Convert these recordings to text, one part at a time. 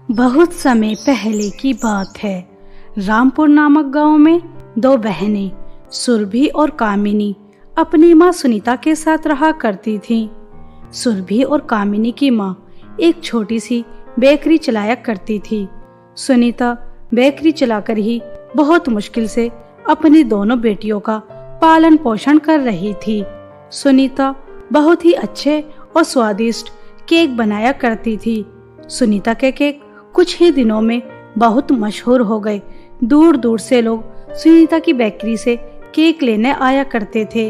बहुत समय पहले की बात है। रामपुर नामक गांव में दो बहनें सुरभि और कामिनी अपनी माँ सुनीता के साथ रहा करती थीं। सुरभि और कामिनी की माँ एक छोटी सी बेकरी चलाया करती थी। सुनीता बेकरी चलाकर ही बहुत मुश्किल से अपनी दोनों बेटियों का पालन पोषण कर रही थी। सुनीता बहुत ही अच्छे और स्वादिष्ट केक बनाया करती थी। सुनीता के केक कुछ ही दिनों में बहुत मशहूर हो गए। दूर दूर से लोग सुनीता की बेकरी से केक लेने आया करते थे।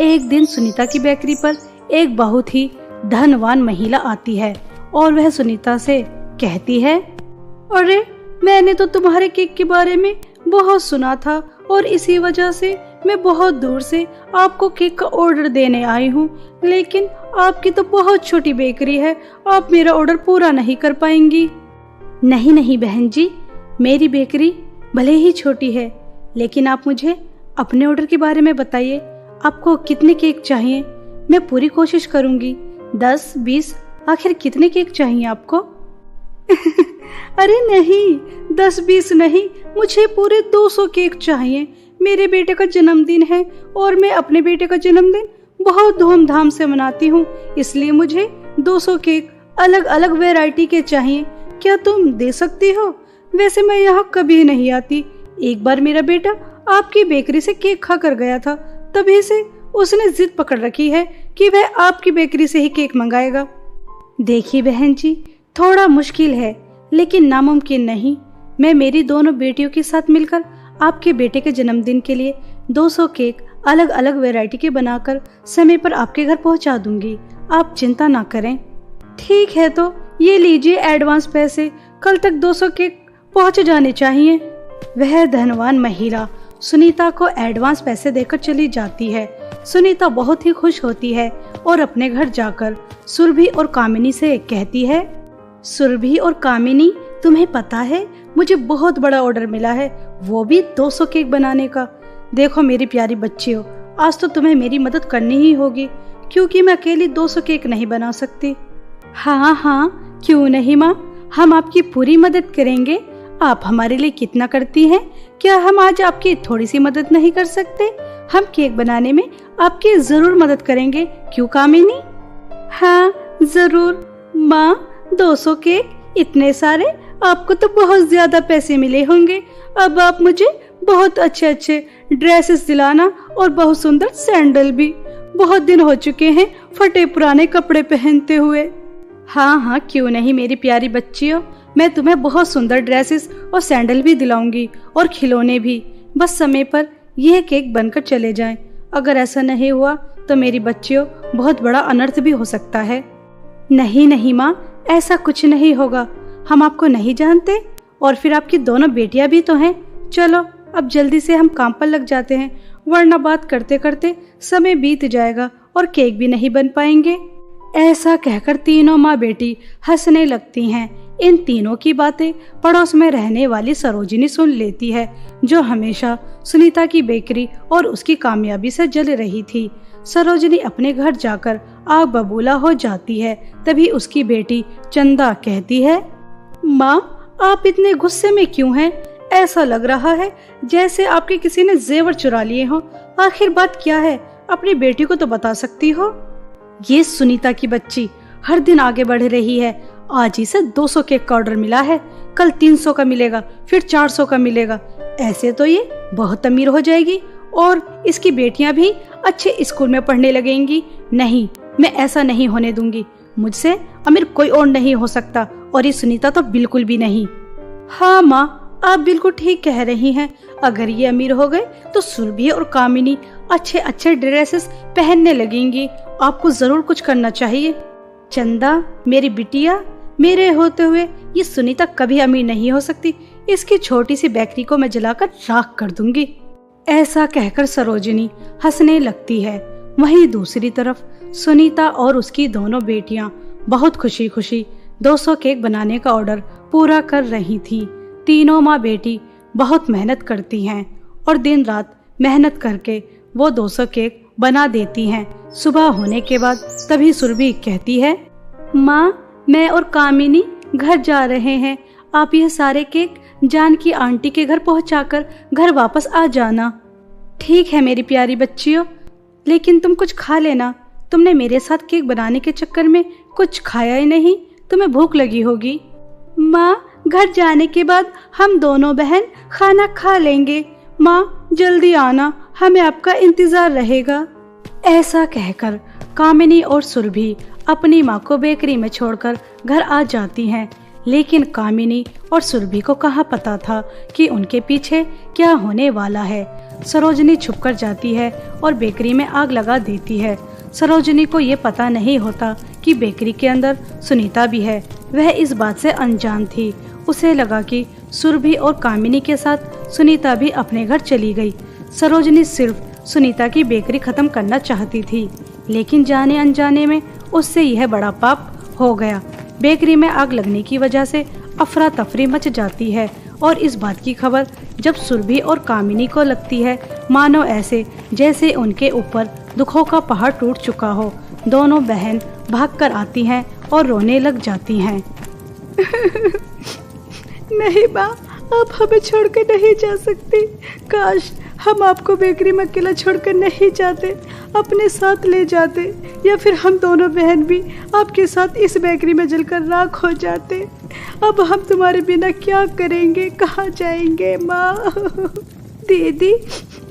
एक दिन सुनीता की बेकरी पर एक बहुत ही धनवान महिला आती है और वह सुनीता से कहती है, अरे मैंने तो तुम्हारे केक के बारे में बहुत सुना था और इसी वजह से मैं बहुत दूर से आपको केक का ऑर्डर देने आई हूँ, लेकिन आपकी तो बहुत छोटी बेकरी है, आप मेरा ऑर्डर पूरा नहीं कर पाएंगी। नहीं नहीं बहन जी, मेरी बेकरी भले ही छोटी है, लेकिन आप मुझे अपने ऑर्डर के बारे में बताइए। आपको कितने केक चाहिए? मैं पूरी कोशिश करूंगी। 10, 20, आखिर कितने केक चाहिए आपको? अरे नहीं, 10-20 नहीं, मुझे पूरे 200 केक चाहिए। मेरे बेटे का जन्मदिन है और मैं अपने बेटे का जन्मदिन बहुत धूमधाम से मनाती हूँ, इसलिए मुझे 200 केक अलग अलग वैरायटी के चाहिए। क्या तुम दे सकती हो? वैसे मैं यहाँ कभी नहीं आती। एक बार मेरा बेटा आपकी बेकरी से केक खा कर गया था, तभी से उसने जिद पकड़ रखी है कि वह आपकी बेकरी से ही केक मंगाएगा। देखिए बहन जी, थोड़ा मुश्किल है लेकिन नामुमकिन नहीं। मैं मेरी दोनों बेटियों के साथ मिलकर आपके बेटे के जन्मदिन के लिए 200 केक अलग अलग वैरायटी के बनाकर समय पर आपके घर पहुंचा दूंगी। आप चिंता ना करें। ठीक है, तो ये लीजिए एडवांस पैसे। कल तक 200 केक पहुंच जाने चाहिए। वह धनवान महिला सुनीता को एडवांस पैसे देकर चली जाती है। सुनीता बहुत ही खुश होती है और अपने घर जाकर सुरभि और कामिनी से कहती है, सुरभि और कामिनी, तुम्हें पता है मुझे बहुत बड़ा ऑर्डर मिला है, वो भी 200 केक बनाने का। देखो मेरी प्यारी बच्चियों, आज तो तुम्हें मेरी मदद करनी ही होगी, क्योंकि मैं अकेली 200 केक नहीं बना सकती। हाँ हाँ, क्यों नहीं माँ, हम आपकी पूरी मदद करेंगे। आप हमारे लिए कितना करती हैं? क्या हम आज आपकी थोड़ी सी मदद नहीं कर सकते? हम केक बनाने में आपकी जरूर मदद करेंगे, क्यों कामिनी? हाँ जरूर माँ, 200 केक, इतने सारे, आपको तो बहुत ज्यादा पैसे मिले होंगे। अब आप मुझे बहुत अच्छे अच्छे ड्रेसेस दिलाना और बहुत सुंदर सैंडल भी। बहुत दिन हो चुके हैं फटे पुराने कपड़े पहनते हुए। हाँ हाँ, क्यों नहीं मेरी प्यारी बच्चियों, मैं तुम्हें बहुत सुंदर ड्रेसेस और सैंडल भी दिलाऊंगी और खिलौने भी। बस समय पर यह केक बनकर चले जाएं। अगर ऐसा नहीं हुआ तो मेरी बच्चियों, बहुत बड़ा अनर्थ भी हो सकता है। नहीं नहीं माँ, ऐसा कुछ नहीं होगा। हम आपको नहीं जानते और फिर आपकी दोनों बेटियां भी तो हैं। चलो अब जल्दी से हम काम पर लग जाते हैं, वरना बात करते करते समय बीत जाएगा और केक भी नहीं बन पाएंगे। ऐसा कहकर तीनों माँ बेटी हंसने लगती हैं। इन तीनों की बातें पड़ोस में रहने वाली सरोजिनी सुन लेती है, जो हमेशा सुनीता की बेकरी और उसकी कामयाबी से जल रही थी। सरोजिनी अपने घर जाकर आग बबूला हो जाती है। तभी उसकी बेटी चंदा कहती है, माँ आप इतने गुस्से में क्यों हैं? ऐसा लग रहा है जैसे आपके किसी ने जेवर चुरा लिए हो। आखिर बात क्या है? अपनी बेटी को तो बता सकती हो। ये सुनीता की बच्ची हर दिन आगे बढ़ रही है। आज इसे 200 केक का ऑर्डर मिला है, कल 300 का मिलेगा, फिर 400 का मिलेगा। ऐसे तो ये बहुत अमीर हो जाएगी और इसकी बेटियां भी अच्छे स्कूल में पढ़ने लगेंगी। नहीं, मैं ऐसा नहीं होने दूंगी। मुझसे अमीर कोई और नहीं हो सकता और ये सुनीता तो बिल्कुल भी नहीं। हाँ माँ, आप बिल्कुल ठीक कह रही हैं। अगर ये अमीर हो गए तो सुरभि और कामिनी अच्छे अच्छे ड्रेसेस पहनने लगेंगी। आपको जरूर कुछ करना चाहिए। चंदा मेरी बिटिया, मेरे होते हुए ये सुनीता कभी अमीर नहीं हो सकती। इसकी छोटी सी बेकरी को मैं जलाकर राख कर दूंगी। ऐसा कहकर सरोजिनी हंसने लगती है। वहीं दूसरी तरफ सुनीता और उसकी दोनों बेटियां बहुत खुशी खुशी 200 केक बनाने का ऑर्डर पूरा कर रही थी। तीनों माँ बेटी बहुत मेहनत करती हैं और दिन रात मेहनत करके वो 200 केक बना देती हैं। सुबह होने के बाद तभी सुरभि कहती है, माँ मैं और कामिनी घर जा रहे हैं, आप यह सारे केक जानकी आंटी के घर पहुंचाकर घर वापस आ जाना। ठीक है मेरी प्यारी बच्चियों, लेकिन तुम कुछ खा लेना। तुमने मेरे साथ केक बनाने के चक्कर में कुछ खाया ही नहीं, तुम्हें भूख लगी होगी। माँ, घर जाने के बाद हम दोनों बहन खाना खा लेंगे। माँ, जल्दी आना, हमें आपका इंतजार रहेगा। ऐसा कहकर कामिनी और सुरभि अपनी माँ को बेकरी में छोड़कर घर आ जाती हैं। लेकिन कामिनी और सुरभि को कहाँ पता था कि उनके पीछे क्या होने वाला है। सरोजनी छुपकर जाती है और बेकरी में आग लगा देती है। सरोजनी को ये पता नहीं होता कि बेकरी के अंदर सुनीता भी है। वह इस बात से अनजान थी। उसे लगा कि सुरभि और कामिनी के साथ सुनीता भी अपने घर चली गई। सरोजनी सिर्फ सुनीता की बेकरी खत्म करना चाहती थी, लेकिन जाने अनजाने में उससे यह बड़ा पाप हो गया। बेकरी में आग लगने की वजह से अफरा तफरी मच जाती है और इस बात की खबर जब सुरभि और कामिनी को लगती है, मानो ऐसे जैसे उनके ऊपर दुखों का पहाड़ टूट चुका हो। दोनों बहन भागकर आती हैं और रोने लग जाती हैं। नहीं माँ, आप हमें छोड़कर नहीं जा सकती। काश हम आपको बेकरी में अकेला छोड़कर नहीं जाते, अपने साथ ले जाते, या फिर हम दोनों बहन भी आपके साथ इस बेकरी में जलकर राख हो जाते। अब हम तुम्हारे बिना क्या करेंगे, कहाँ जाएंगे माँ? दीदी,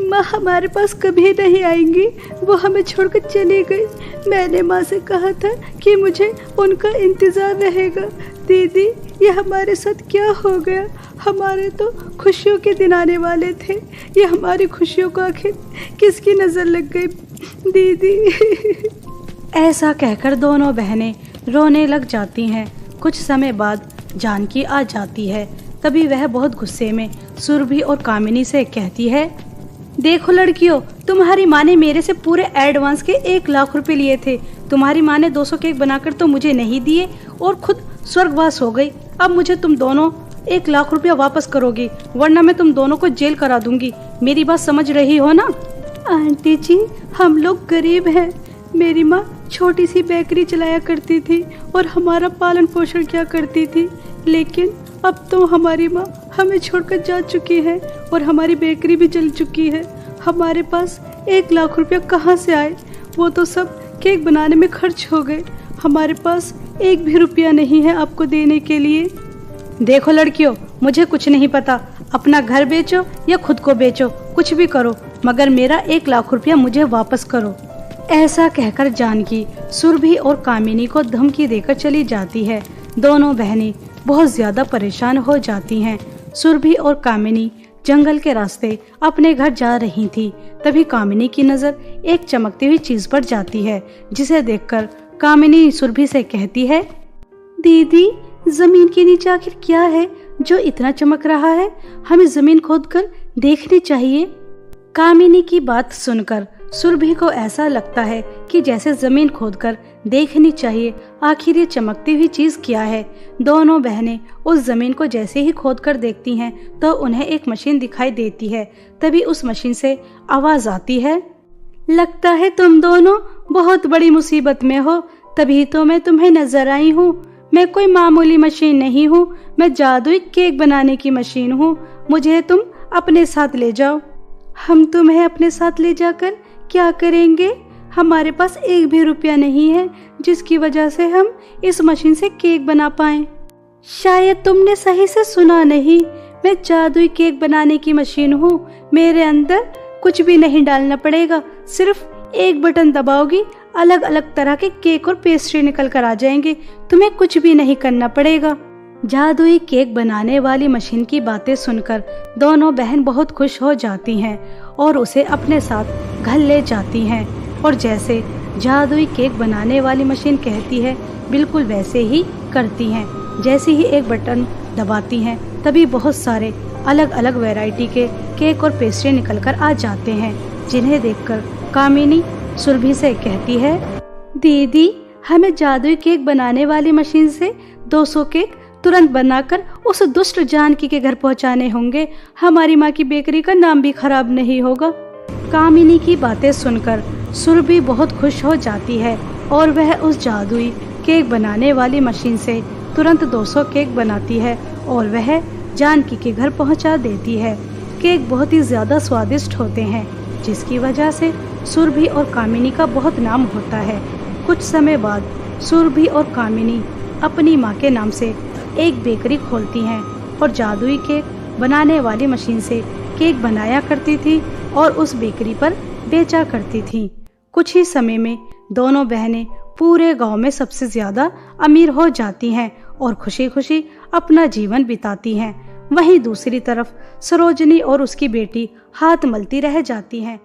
माँ हमारे पास कभी नहीं आएंगी, वो हमें छोड़कर चली गई। मैंने माँ से कहा था कि मुझे उनका इंतज़ार रहेगा। दीदी, ये हमारे साथ क्या हो गया? हमारे तो खुशियों के दिन आने वाले थे, ये हमारी खुशियों को आखिर किसकी नज़र लग गई? दीदी। ऐसा कहकर दोनों बहनें रोने लग जाती हैं। कुछ समय बाद जानकी आ जाती है। तभी वह बहुत गुस्से में सुरभि और कामिनी से कहती है, देखो लड़कियों, तुम्हारी माँ ने मेरे से पूरे एडवांस के 1 लाख रुपए लिए थे। तुम्हारी माँ ने 200 केक बनाकर तो मुझे नहीं दिए और खुद स्वर्गवास हो गई। अब मुझे तुम दोनों 1 लाख रुपया वापस करोगी, वरना मैं तुम दोनों को जेल करा दूंगी। मेरी बात समझ रही हो ना? आंटी जी, हम लोग गरीब हैं। मेरी माँ छोटी सी बेकरी चलाया करती थी और हमारा पालन पोषण किया करती थी, लेकिन अब तो हमारी माँ हमें छोड़कर जा चुकी है और हमारी बेकरी भी जल चुकी है। हमारे पास 1 लाख रुपया कहाँ से आए? वो तो सब केक बनाने में खर्च हो गए। हमारे पास 1 भी रुपया नहीं है आपको देने के लिए। देखो लड़कियों, मुझे कुछ नहीं पता। अपना घर बेचो या खुद को बेचो, कुछ भी करो, मगर मेरा 1 लाख रुपया मुझे वापस करो। ऐसा कहकर जानकी सुरभि और कामिनी को धमकी देकर चली जाती है। दोनों बहनें बहुत ज्यादा परेशान हो जाती हैं। सुरभि और कामिनी जंगल के रास्ते अपने घर जा रही थी। तभी कामिनी की नजर एक चमकती हुई चीज पर जाती है, जिसे देखकर कामिनी सुरभि से कहती है, दीदी, जमीन के नीचे आखिर क्या है जो इतना चमक रहा है? हमें जमीन खोदकर देखनी चाहिए। कामिनी की बात सुनकर सुरभि को ऐसा लगता है कि जैसे जमीन खोदकर देखनी चाहिए, आखिर ये चमकती हुई चीज क्या है। दोनों बहनें उस जमीन को जैसे ही खोदकर देखती हैं तो उन्हें एक मशीन दिखाई देती है। तभी उस मशीन से आवाज आती है, लगता है तुम दोनों बहुत बड़ी मुसीबत में हो, तभी तो मैं तुम्हें नजर आई हूँ। मैं कोई मामूली मशीन नहीं हूँ, मैं जादुई केक बनाने की मशीन हूँ। मुझे तुम अपने साथ ले जाओ। हम तुम्हें अपने साथ ले जाकर क्या करेंगे? हमारे पास 1 भी रुपया नहीं है जिसकी वजह से हम इस मशीन से केक बना पाएं। शायद तुमने सही से सुना नहीं, मैं जादुई केक बनाने की मशीन हूँ। मेरे अंदर कुछ भी नहीं डालना पड़ेगा, सिर्फ एक बटन दबाओगी, अलग अलग तरह के केक और पेस्ट्री निकल कर आ जाएंगे। तुम्हें कुछ भी नहीं करना पड़ेगा। जादुई केक बनाने वाली मशीन की बातें सुनकर दोनों बहन बहुत खुश हो जाती हैं और उसे अपने साथ घर ले जाती हैं। और जैसे जादुई केक बनाने वाली मशीन कहती है, बिल्कुल वैसे ही करती हैं। जैसे ही एक बटन दबाती हैं, तभी बहुत सारे अलग अलग वैरायटी के केक और पेस्ट्री निकल कर आ जाते हैं, जिन्हें देखकर कामिनी सुरभि से कहती है, दीदी, हमें जादुई केक बनाने वाली मशीन से 200 केक तुरंत बनाकर उस दुष्ट जानकी के घर पहुंचाने होंगे। हमारी माँ की बेकरी का नाम भी खराब नहीं होगा। कामिनी की बातें सुनकर सुरभि बहुत खुश हो जाती है और वह उस जादुई केक बनाने वाली मशीन से तुरंत 200 केक बनाती है और वह जानकी के घर पहुंचा देती है। केक बहुत ही ज़्यादा स्वादिष्ट होते हैं, जिसकी वजह से सुरभि और कामिनी का बहुत नाम होता है। कुछ समय बाद सुरभि और कामिनी अपनी माँ के नाम से एक बेकरी खोलती हैं और जादुई केक बनाने वाली मशीन से केक बनाया करती थी और उस बेकरी पर बेचा करती थी। कुछ ही समय में दोनों बहनें पूरे गांव में सबसे ज़्यादा अमीर हो जाती हैं और खुशी खुशी अपना जीवन बिताती हैं। वहीं दूसरी तरफ सरोजनी और उसकी बेटी हाथ मलती रह जाती हैं